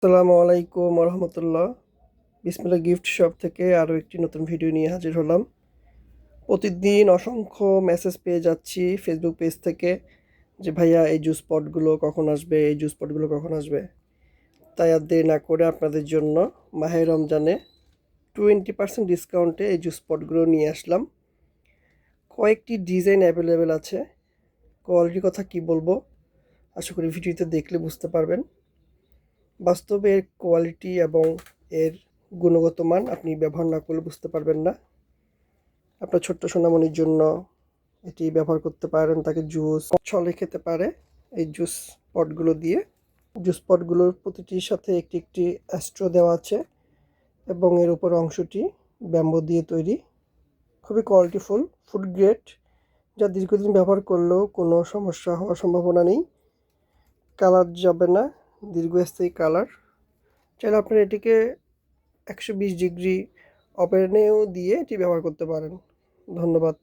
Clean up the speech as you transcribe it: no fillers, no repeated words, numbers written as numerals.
আসসালামু আলাইকুম রহমতুল্লাহ। বিসমিল্লাহ গিফট শপ থেকে আরও একটি নতুন ভিডিও নিয়ে হাজির হলাম। প্রতিদিন অসংখ্য মেসেজ পেয়ে যাচ্ছি ফেসবুক পেজ থেকে যে ভাইয়া এই জুস পটগুলো কখন আসবে, এই জুস পটগুলো কখন আসবে। তাই আর দেরি না করে আপনাদের জন্য মাহে রমজানে 20% ডিসকাউন্টে এই জুস পটগুলো নিয়ে আসলাম। কয়েকটি ডিজাইন অ্যাভেলেবেল আছে। কোয়ালিটির কথা কি বলবো, আশা করি ভিডিওতে দেখলে বুঝতে পারবেন। বাস্তবে এর কোয়ালিটি এবং এর গুণগত মান আপনি ব্যবহার না করলে বুঝতে পারবেন না। আপনার ছোট্ট সোনামণির জন্য এটি ব্যবহার করতে পারেন, তাকে জুস ছলে খেতে পারে এই জুস পটগুলো দিয়ে। জুস পটগুলোর প্রতিটির সাথে একটি একটি স্ট্র দেওয়া আছে এবং এর উপর অংশটি ব্যাম্বো দিয়ে তৈরি। খুবই কোয়ালিটিফুল, ফুড গ্রেড, যা দীর্ঘদিন ব্যবহার করলেও কোনো সমস্যা হওয়ার সম্ভাবনা নেই। কালার যাবে না, দীর্ঘস্থায়ী কালার। চাইলে আপনারা এটিকে 120 ডিগ্রি ওভেনেও দিয়ে এটি ব্যবহার করতে পারেন। ধন্যবাদ।